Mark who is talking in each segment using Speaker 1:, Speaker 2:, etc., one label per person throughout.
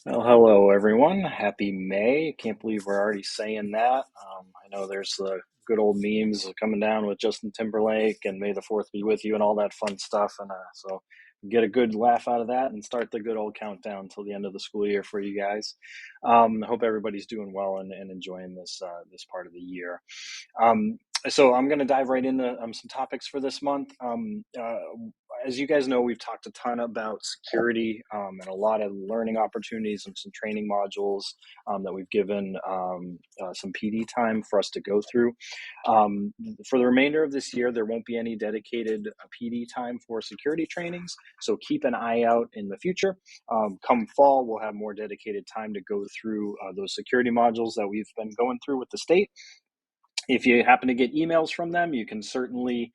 Speaker 1: Well, hello everyone. Happy May. Can't believe we're already saying that. I know there's the good old memes coming down with Justin Timberlake and May the 4th be with you and all that fun stuff. And so get a good laugh out of that and start the good old countdown until the end of the school year for you guys. Hope everybody's doing well and enjoying this part of the year. Um, so I'm going to dive right into some topics for this month. As you guys know, we've talked a ton about security and a lot of learning opportunities and some training modules that we've given some PD time for us to go through. For the remainder of this year, there won't be any dedicated PD time for security trainings, so keep an eye out in the future. Come fall, we'll have more dedicated time to go through those security modules that we've been going through with the state. If you happen to get emails from them, you can certainly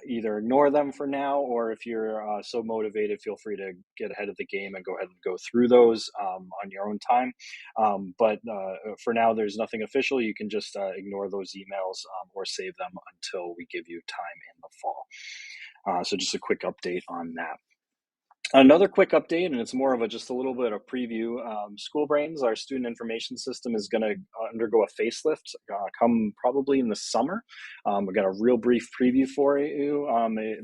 Speaker 1: either ignore them for now, or if you're so motivated, feel free to get ahead of the game and go ahead and go through those on your own time. But for now, there's nothing official. You can just ignore those emails or save them until we give you time in the fall. So just a quick update on that. Another quick update, and it's more of just a little bit of preview. SchoolBrains, our student information system, is going to undergo a facelift come probably in the summer. We've got a real brief preview for you.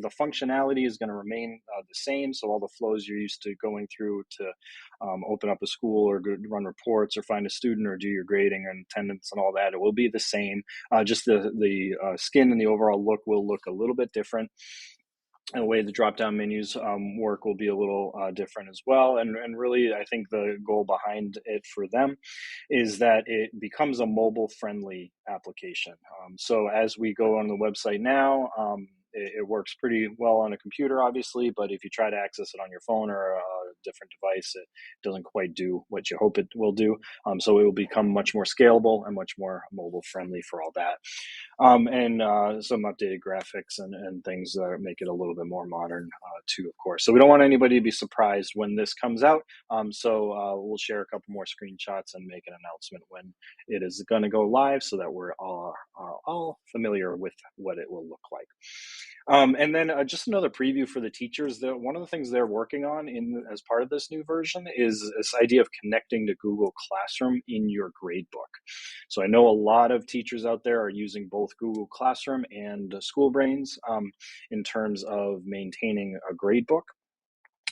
Speaker 1: The functionality is going to remain the same, so all the flows you're used to going through to open up a school or run reports or find a student or do your grading and attendance and all that, it will be the same. Just the skin and the overall look will look a little bit different. And the way the drop-down menus work will be a little different as well. And really, I think the goal behind it for them is that it becomes a mobile-friendly application. So as we go on the website now, it works pretty well on a computer, obviously, but if you try to access it on your phone or a different device, it doesn't quite do what you hope it will do. So it will become much more scalable and much more mobile-friendly for all that. And some updated graphics and things that make it a little bit more modern too, of course. So we don't want anybody to be surprised when this comes out. So we'll share a couple more screenshots and make an announcement when it is going to go live so that we're all familiar with what it will look like. And then just another preview for the teachers. One of the things they're working on as part of this new version is this idea of connecting to Google Classroom in your gradebook. So I know a lot of teachers out there are using both Google Classroom and SchoolBrains in terms of maintaining a gradebook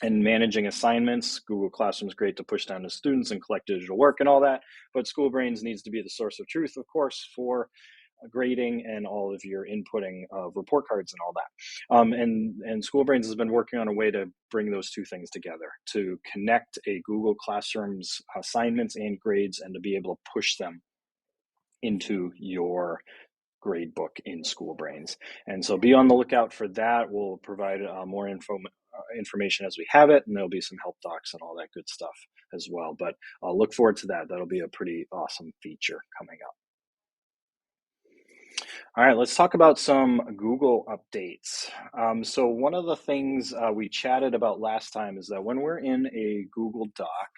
Speaker 1: and managing assignments. Google Classroom is great to push down to students and collect digital work and all that, but SchoolBrains needs to be the source of truth, of course, for grading and all of your inputting of report cards and all that. And SchoolBrains has been working on a way to bring those two things together, to connect a Google Classroom's assignments and grades and to be able to push them into your grade book in SchoolBrains. And so be on the lookout for that. We'll provide more information as we have it, and there'll be some help docs and all that good stuff as well. But I'll look forward to that. That'll be a pretty awesome feature coming up. All right, let's talk about some Google updates. So one of the things we chatted about last time is that when we're in a Google Doc,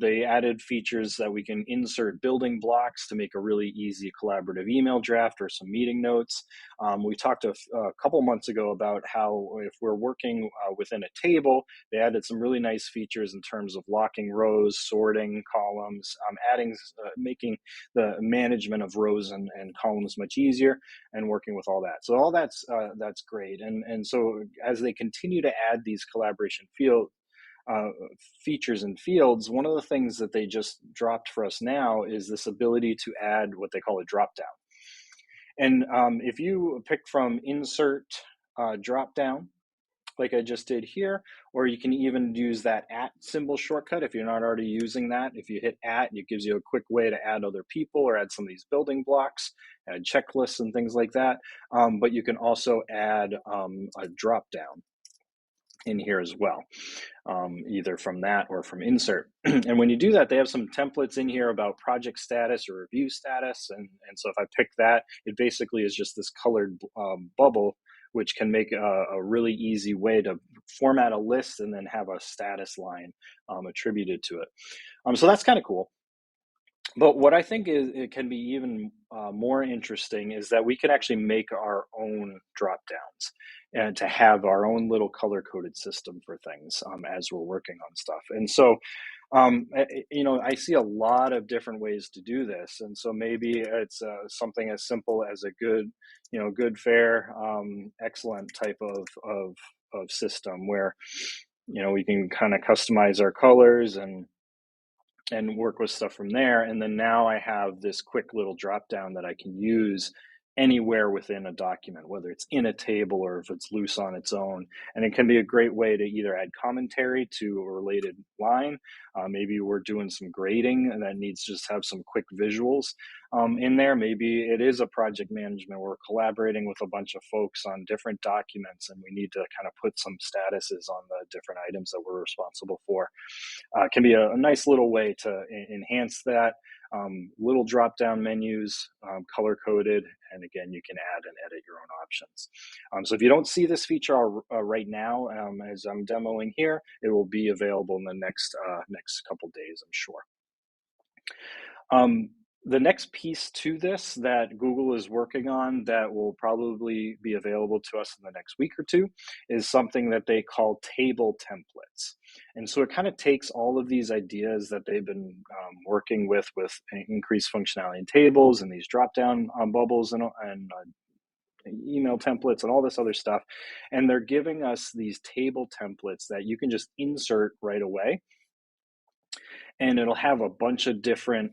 Speaker 1: they added features that we can insert building blocks to make a really easy collaborative email draft or some meeting notes. We talked a couple months ago about how if we're working within a table, they added some really nice features in terms of locking rows, sorting columns, making the management of rows and columns much easier, and working with all that. So all that's great. And so as they continue to add these collaboration features and fields, one of the things that they just dropped for us now is this ability to add what they call a drop down. And if you pick from insert drop down, like I just did here, or you can even use that @ symbol shortcut if you're not already using that. If you hit @ it gives you a quick way to add other people or add some of these building blocks, add checklists and things like that. But you can also add a drop down in here as well, either from that or from insert. And when you do that, they have some templates in here about project status or review status. And so if I pick that, it basically is just this colored bubble, which can make a really easy way to format a list and then have a status line attributed to it. So that's kind of cool. But what I think it can be even more interesting is that we can actually make our own drop downs and to have our own little color coded system for things as we're working on stuff. And so I see a lot of different ways to do this, and so maybe it's something as simple as a good, good, fair, excellent type of system where, we can kind of customize our colors and work with stuff from there. And then now I have this quick little drop down that I can use anywhere within a document, whether it's in a table or if it's loose on its own. And it can be a great way to either add commentary to a related line. Maybe we're doing some grading and that needs to just have some quick visuals in there. Maybe it is a project management. We're collaborating with a bunch of folks on different documents and we need to kind of put some statuses on the different items that we're responsible for. Can be a nice little way to enhance that. Little drop down menus, color coded, and again, you can add and edit your own options. So if you don't see this feature right now, as I'm demoing here, it will be available in the next couple days, I'm sure. The next piece to this that Google is working on that will probably be available to us in the next week or two is something that they call table templates. And so it kind of takes all of these ideas that they've been working with increased functionality in tables and these drop down bubbles and email templates and all this other stuff. And they're giving us these table templates that you can just insert right away. And it'll have a bunch of different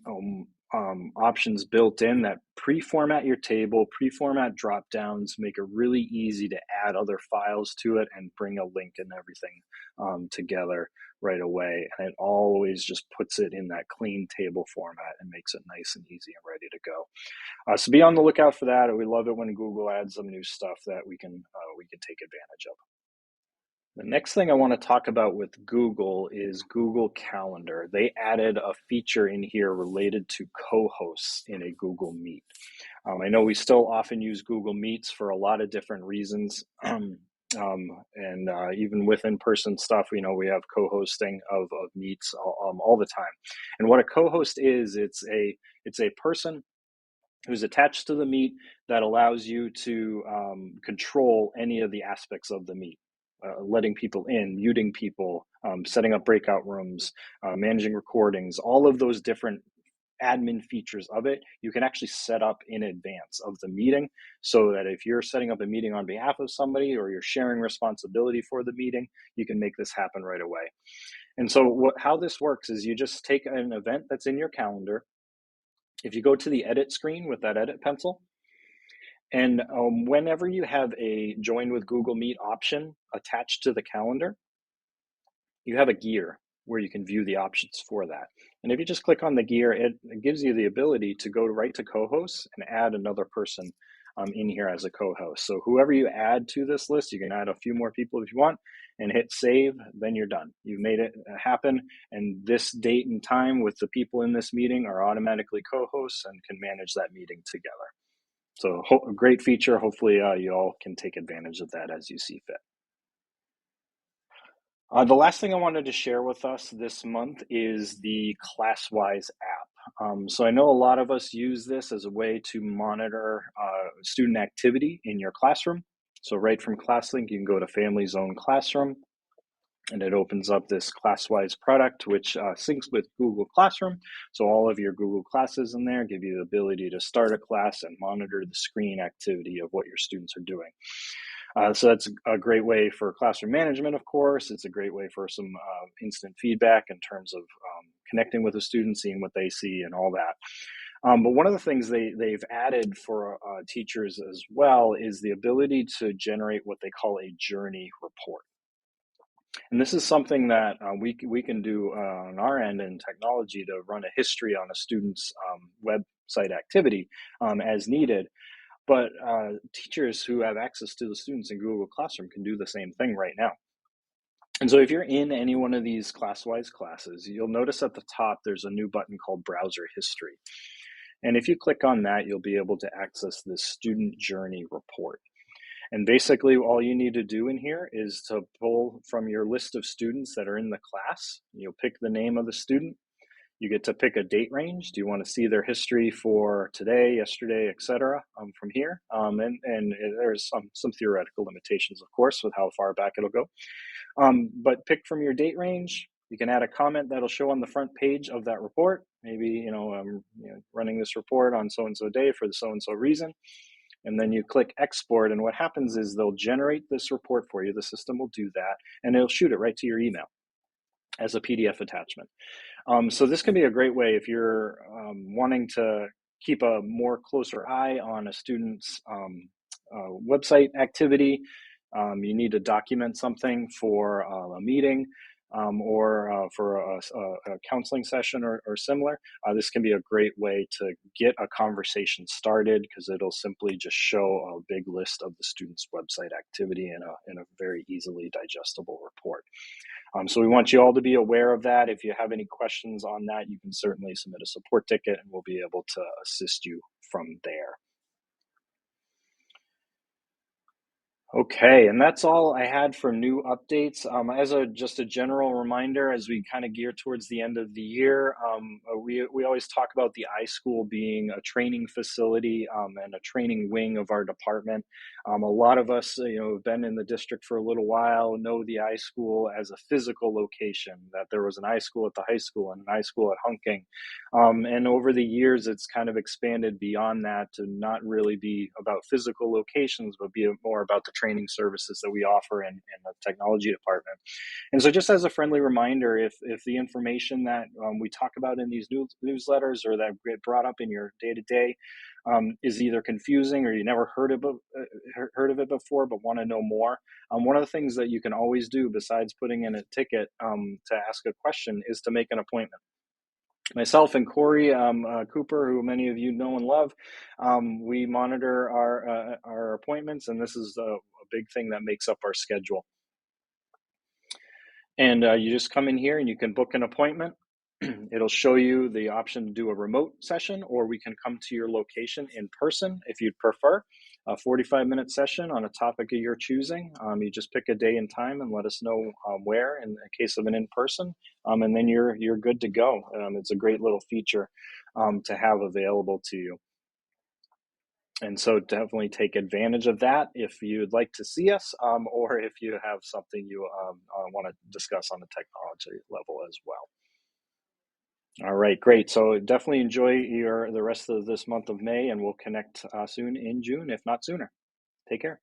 Speaker 1: options built in that pre-format your table, pre-format drop downs, make it really easy to add other files to it and bring a link and everything together right away. And it always just puts it in that clean table format and makes it nice and easy and ready to go. So be on the lookout for that. We love it when Google adds some new stuff that we can take advantage of. The next thing I want to talk about with Google is Google Calendar. They added a feature in here related to co-hosts in a Google Meet. I know we still often use Google Meets for a lot of different reasons. And even with in-person stuff, we have co-hosting of meets all the time. And what a co-host is, it's a person who's attached to the meet that allows you to control any of the aspects of the meet. Letting people in, muting people, setting up breakout rooms, managing recordings, all of those different admin features of it, you can actually set up in advance of the meeting so that if you're setting up a meeting on behalf of somebody or you're sharing responsibility for the meeting, you can make this happen right away. And so how this works is you just take an event that's in your calendar. If you go to the edit screen with that edit pencil, and whenever you have a join with Google Meet option attached to the calendar, you have a gear where you can view the options for that. And if you just click on the gear, it gives you the ability to go right to co-hosts and add another person in here as a co-host. So whoever you add to this list, you can add a few more people if you want and hit save, then you're done. You've made it happen. And this date and time with the people in this meeting are automatically co-hosts and can manage that meeting together. So a great feature. Hopefully you all can take advantage of that as you see fit. The last thing I wanted to share with us this month is the ClassWize app. So I know a lot of us use this as a way to monitor student activity in your classroom. So right from ClassLink, you can go to FamilyZone Classroom, and it opens up this ClassWize product, which syncs with Google Classroom. So all of your Google classes in there give you the ability to start a class and monitor the screen activity of what your students are doing. So that's a great way for classroom management, of course. It's a great way for some instant feedback in terms of connecting with the students, seeing what they see and all that. But one of the things they've added for teachers as well is the ability to generate what they call a journey report. And this is something that we can do on our end in technology to run a history on a student's website activity as needed. But teachers who have access to the students in Google Classroom can do the same thing right now. And so if you're in any one of these ClassWize classes, you'll notice at the top there's a new button called Browser History. And if you click on that, you'll be able to access this student journey report. And basically all you need to do in here is to pull from your list of students that are in the class. You'll pick the name of the student. You get to pick a date range. Do you want to see their history for today, yesterday, etc. From here? And there's some theoretical limitations, of course, with how far back it'll go. But pick from your date range, You can add a comment that'll show on the front page of that report. Maybe, running this report on so-and-so day for the so-and-so reason. And then you click export, and what happens is they'll generate this report for you. The system will do that, and it'll shoot it right to your email as a PDF attachment. So this can be a great way if you're wanting to keep a more closer eye on a student's website activity. You need to document something for a meeting or for a counseling session or similar. This can be a great way to get a conversation started, because it'll simply just show a big list of the student's website activity in a very easily digestible report. So we want you all to be aware of that. If you have any questions on that, you can certainly submit a support ticket and we'll be able to assist you from there. Okay, and that's all I had for new updates. As just a general reminder, as we kind of gear towards the end of the year, we always talk about the iSchool being a training facility and a training wing of our department. A lot of us, have been in the district for a little while, know the iSchool as a physical location, that there was an iSchool at the high school and an iSchool at Hunking. And over the years, it's kind of expanded beyond that to not really be about physical locations, but be more about the training services that we offer in the technology department. And so just as a friendly reminder, if the information that we talk about in these newsletters or that get brought up in your day-to-day is either confusing or you never heard of it before but want to know more, one of the things that you can always do besides putting in a ticket to ask a question is to make an appointment. Myself and Corey Cooper, who many of you know and love, we monitor our appointments, and this is a big thing that makes up our schedule. And you just come in here and you can book an appointment. It'll show you the option to do a remote session, or we can come to your location in person if you'd prefer. A 45-minute session on a topic of your choosing. You just pick a day and time and let us know where in the case of an in-person, and then you're good to go. It's a great little feature to have available to you. And so definitely take advantage of that if you'd like to see us, or if you have something you want to discuss on the technology level as well. All right, great. So definitely enjoy the rest of this month of May, and we'll connect soon in June, if not sooner. Take care.